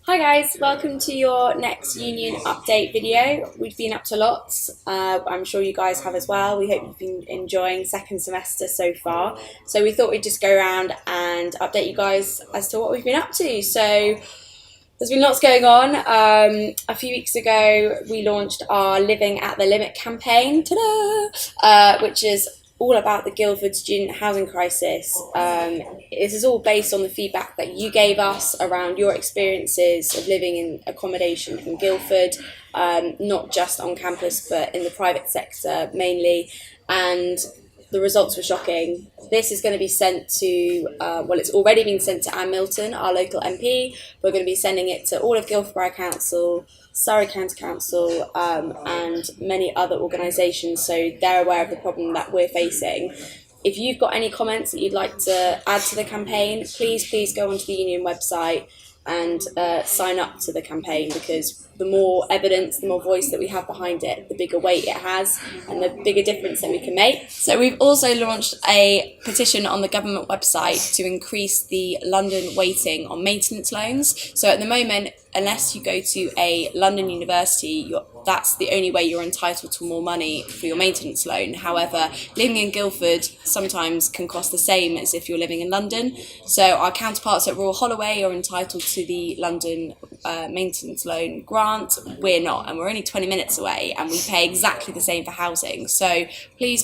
Hi guys, welcome to your next union update video. We've been up to lots. I'm sure you guys have as well. We hope you've been enjoying second semester so far. So we thought we'd just go around and update you guys as to what we've been up to. So there's been lots going on. A few weeks ago, we launched our Living at the Limit campaign, which is all about the Guildford student housing crisis. This is all based on the feedback that you gave us around your experiences of living in accommodation in Guildford, not just on campus but in the private sector mainly. And the results were shocking. This is going to be sent to, it's already been sent to Anne Milton, our local MP. We're going to be sending it to all of Guildford Borough Council, Surrey County Council, and many other organisations, so they're aware of the problem that we're facing. If you've got any comments that you'd like to add to the campaign, please go onto the union website and sign up to the campaign, because the more evidence, the more voice that we have behind it, the bigger weight it has and the bigger difference that we can make. So we've also launched a petition on the government website to increase the London weighting on maintenance loans. So at the moment, unless you go to a London university, that's the only way you're entitled to more money for your maintenance loan. However, living in Guildford sometimes can cost the same as if you're living in London. So our counterparts at Royal Holloway are entitled to the London maintenance loan grant. We're not, and we're only 20 minutes away, and we pay exactly the same for housing. So please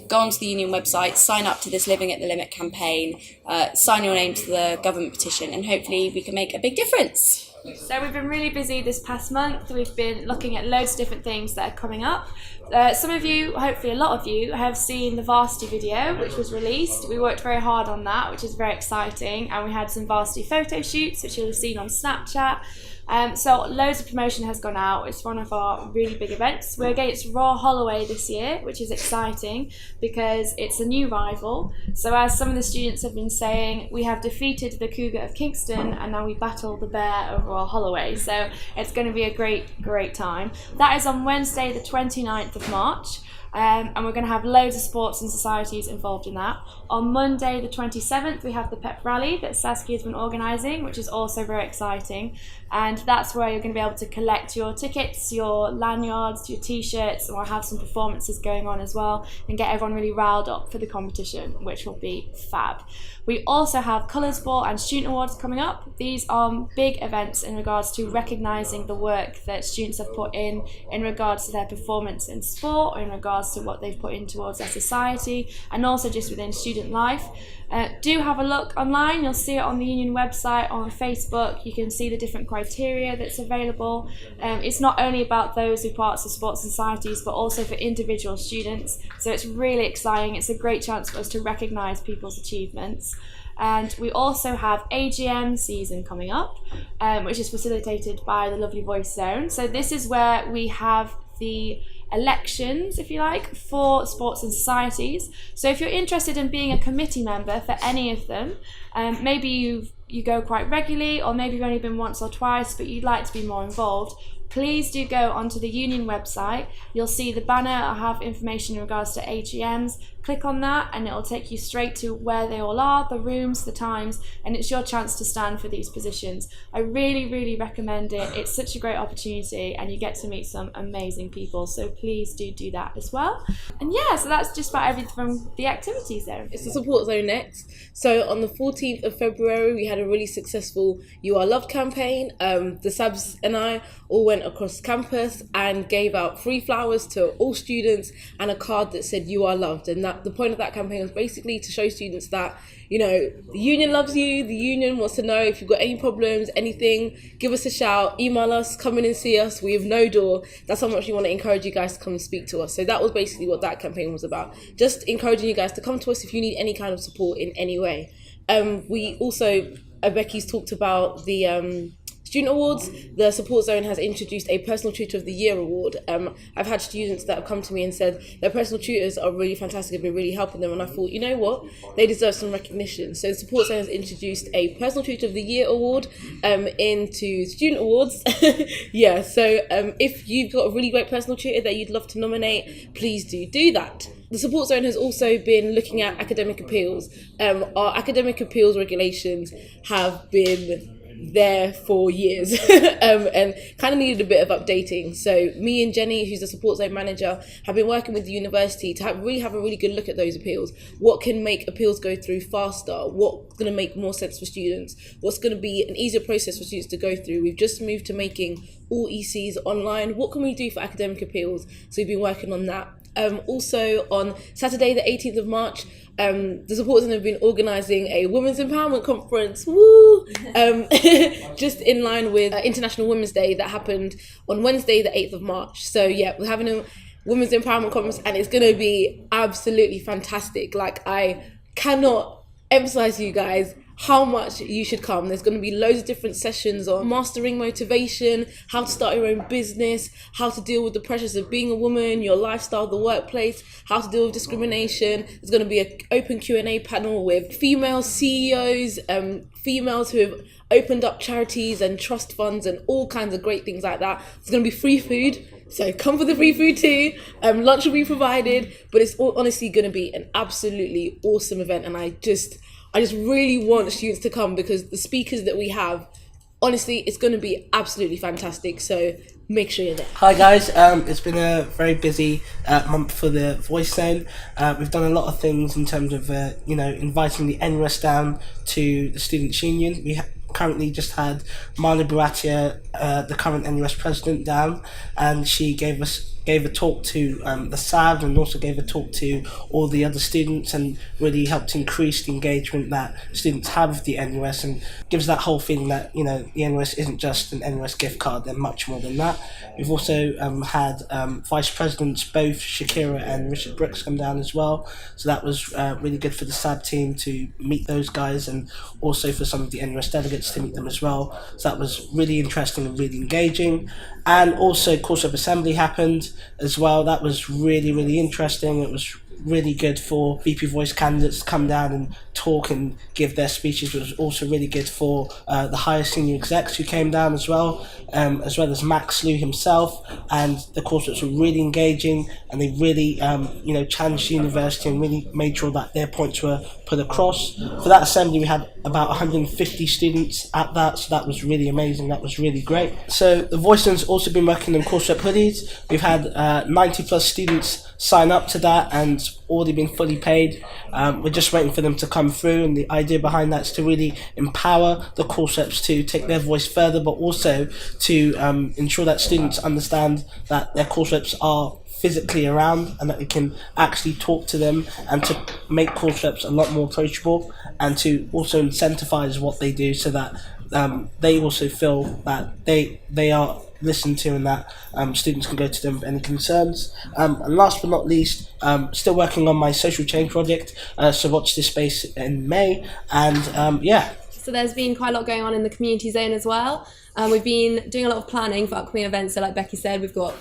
go onto the union website, sign up to this Living at the Limit campaign, sign your name to the government petition, and hopefully we can make a big difference. So we've been really busy this past month. We've been looking at loads of different things that are coming up. Some of you, hopefully a lot of you, have seen the Varsity video, which was released. We worked very hard on that, which is very exciting, and we had some Varsity photo shoots, which you'll have seen on Snapchat. So loads of promotion has gone out. It's one of our really big events. We're against Royal Holloway this year, which is exciting because it's a new rival. So as some of the students have been saying, we have defeated the Cougar of Kingston and now we battle the Bear of Royal Holloway. So it's going to be a great time. That is on Wednesday the 29th of March. And we're going to have loads of sports and societies involved in that. On Monday the 27th, we have the pep rally that Saskia has been organising, which is also very exciting. And that's where you're going to be able to collect your tickets, your lanyards, your t-shirts, and we'll have some performances going on as well and get everyone really riled up for the competition, which will be fab. We also have Colours Ball and Student Awards coming up. These are big events in regards to recognising the work that students have put in regards to their performance in sport, or in regards to what they've put in towards their society, and also just within student life. Do have a look online. You'll see it on the union website, on Facebook. You can see the different criteria that's available. It's not only about those who are parts of sports societies, but also for individual students. So it's really exciting. It's a great chance for us to recognise people's achievements. And we also have AGM season coming up, which is facilitated by the Lovely Voice Zone. So this is where we have the elections, if you like, for sports and societies. So if you're interested in being a committee member for any of them, maybe you go quite regularly, or maybe you've only been once or twice but you'd like to be more involved, please do go onto the union website. You'll see the banner. I have information in regards to AGMs. Click on that and it'll take you straight to where they all are, the rooms, the times, and it's your chance to stand for these positions. I really recommend it. It's such a great opportunity and you get to meet some amazing people, so please do that as well. And yeah, so that's just about everything from the activities there. It's the support zone next. So on the 14th of February, we had a really successful You Are Loved campaign. The Sabs and I all went across campus and gave out free flowers to all students and a card that said You Are Loved. And the point of that campaign was basically to show students that, you know, the union loves you, the union wants to know if you've got any problems, anything, give us a shout, email us, come in and see us, we have no door. That's how much we want to encourage you guys to come and speak to us. So that was basically what that campaign was about, just encouraging you guys to come to us if you need any kind of support in any way. We also, Becky's talked about the Student Awards. The Support Zone has introduced a Personal Tutor of the Year award. I've had students that have come to me and said their personal tutors are really fantastic, have been really helping them, and I thought, you know what, they deserve some recognition. So the Support Zone has introduced a Personal Tutor of the Year award into Student Awards. Yeah, so if you've got a really great personal tutor that you'd love to nominate, please do that. The Support Zone has also been looking at academic appeals. Our academic appeals regulations have been there for years and kind of needed a bit of updating. So me and Jenny, who's the support zone manager, have been working with the university to really have a really good look at those appeals. What can make appeals go through faster? What's going to make more sense for students? What's going to be an easier process for students to go through? We've just moved to making all ECs online. What can we do for academic appeals? So we've been working on that. Also on Saturday the 18th of March, the support zone have been organising a women's empowerment conference, woo! Just in line with International Women's Day that happened on Wednesday the 8th of March. So yeah, we're having a women's empowerment conference and it's going to be absolutely fantastic. Like, I cannot emphasise to you guys how much you should come. There's going to be loads of different sessions on mastering motivation, how to start your own business, how to deal with the pressures of being a woman, your lifestyle, the workplace, how to deal with discrimination. There's going to be an open Q&A panel with female CEOs, females who have opened up charities and trust funds and all kinds of great things like that. There's going to be free food, so come for the free food too. Lunch will be provided, but it's honestly going to be an absolutely awesome event, and I just really want students to come because the speakers that we have, honestly, it's going to be absolutely fantastic. So make sure you're there. Hi guys, it's been a very busy month for the Voice Zone. We've done a lot of things in terms of inviting the NUS down to the Students' Union. We currently just had Marla Baratia, the current NUS president, down, and she gave a talk to the SAV and also gave a talk to all the other students and really helped increase the engagement that students have with the NUS and gives that whole feeling that, the NUS isn't just an NUS gift card, they're much more than that. We've also had Vice Presidents, both Shakira and Richard Brooks, come down as well. So that was really good for the SAB team to meet those guys and also for some of the NUS delegates to meet them as well. So that was really interesting and really engaging. And also Course of Assembly happened as well. That was really, really interesting. It was really good for VP Voice candidates to come down and talk and give their speeches. It was also really good for the higher senior execs who came down as well as Max Slew himself. And the courses were really engaging and they really challenged the university and really made sure that their points were put across. For that assembly we had about 150 students at that, so that was really amazing. That was really great. So the Voice Zone's also been working on course rep hoodies. We've had 90 plus students sign up to that and already been fully paid. We're just waiting for them to come through, and the idea behind that is to really empower the course reps to take their voice further, but also to ensure that students understand that their course reps are physically around and that they can actually talk to them, and to make course reps a lot more approachable and to also incentivize what they do so that they also feel that they are listened to and that students can go to them with any concerns. And last but not least, still working on my social change project, so watch this space in May. And So there's been quite a lot going on in the community zone as well. We've been doing a lot of planning for upcoming events. So like Becky said, we've got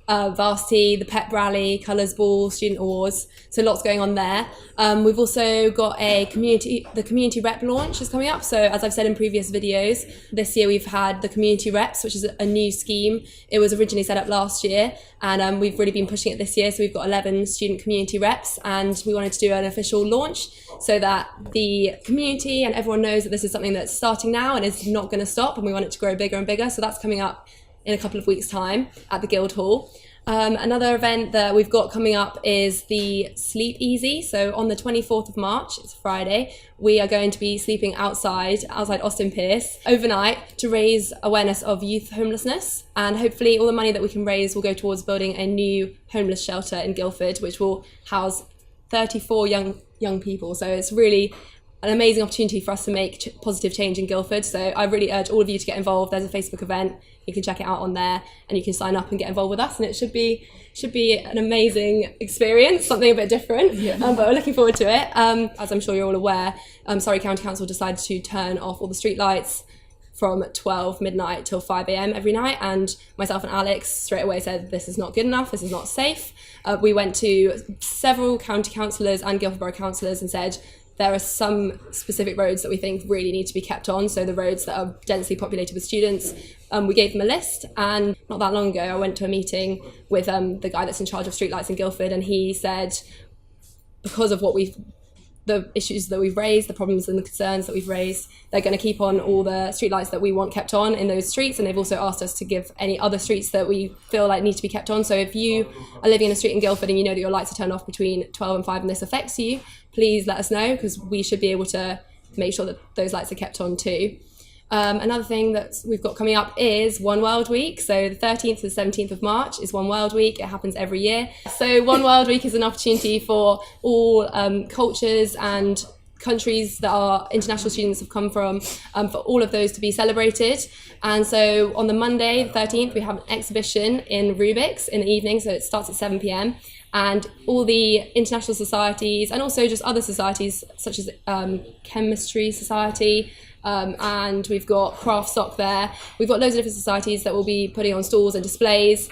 Varsity, the Pep Rally, Colours Ball, Student Awards, so lots going on there. We've also got the community rep launch is coming up. So as I've said in previous videos, this year we've had the community reps, which is a new scheme. It was originally set up last year, and we've really been pushing it this year. So we've got 11 student community reps, and we wanted to do an official launch so that the community and everyone knows that this is something that's starting now and is not going to stop, and we want it to grow bigger and bigger. So that's coming up in a couple of weeks' time at the Guildhall. Another event that we've got coming up is the Sleep Easy. So on the 24th of March, it's Friday, we are going to be sleeping outside Austin Pierce overnight to raise awareness of youth homelessness. And hopefully all the money that we can raise will go towards building a new homeless shelter in Guildford, which will house 34 young people. So it's really an amazing opportunity for us to make positive change in Guildford. So I really urge all of you to get involved. There's a Facebook event. You can check it out on there and you can sign up and get involved with us, and it should be an amazing experience, something a bit different, but we're looking forward to it. As I'm sure you're all aware, Surrey County Council decided to turn off all the street lights from 12 midnight till 5 a.m. every night, and myself and Alex straight away said this is not good enough, this is not safe. We went to several county councillors and Guildford Borough councillors and said there are some specific roads that we think really need to be kept on, so the roads that are densely populated with students. We gave them a list, and not that long ago I went to a meeting with the guy that's in charge of streetlights in Guildford, and he said because of what we've the issues that we've raised, the problems and the concerns that we've raised. They're going to keep on all the streetlights that we want kept on in those streets, and they've also asked us to give any other streets that we feel like need to be kept on. So if you are living in a street in Guildford and you know that your lights are turned off between 12 and 5 and this affects you, please let us know, because we should be able to make sure that those lights are kept on too. Another thing that we've got coming up is One World Week. So the 13th to the 17th of March is One World Week. It happens every year. So One World Week is an opportunity for all cultures and countries that our international students have come from, for all of those to be celebrated. And so on the Monday, the 13th, we have an exhibition in Rubik's in the evening. So it starts at 7 p.m. And all the international societies and also just other societies such as Chemistry Society, and we've got Craft Sock there. We've got loads of different societies that will be putting on stalls and displays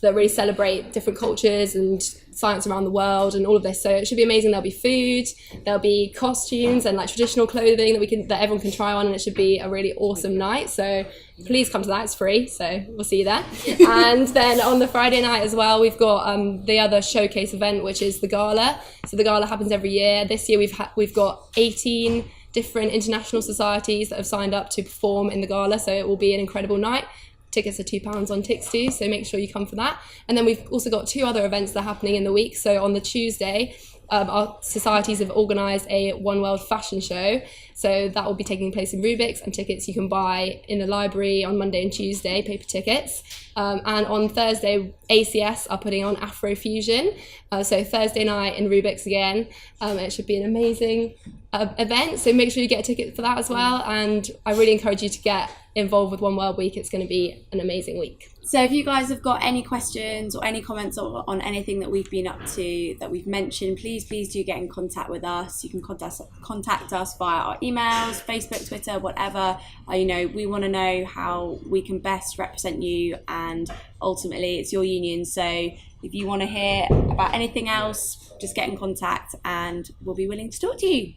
that really celebrate different cultures and science around the world and all of this. So it should be amazing. There'll be food, there'll be costumes and like traditional clothing that everyone can try on, and it should be a really awesome night. So please come to that. It's free, so we'll see you there. And then on the Friday night as well, we've got the other showcase event, which is the gala. So the gala happens every year. This year we've got 18 different international societies that have signed up to perform in the gala, so it will be an incredible night. Tickets are £2 on Tixtu, so make sure you come for that. And then we've also got 2 other events that are happening in the week. So on the Tuesday, our societies have organised a One World fashion show. So that will be taking place in Rubik's, and tickets you can buy in the library on Monday and Tuesday, paper tickets. And on Thursday, ACS are putting on Afrofusion. So Thursday night in Rubik's again. It should be an amazing event, so make sure you get a ticket for that as well. And I really encourage you to get involved with One World Week. It's going to be an amazing week. So if you guys have got any questions or any comments on anything that we've been up to, that we've mentioned, please do get in contact with us. You can contact us via our emails, Facebook, Twitter, whatever. We want to know how we can best represent you, and ultimately it's your union. So if you want to hear about anything else, just get in contact and we'll be willing to talk to you.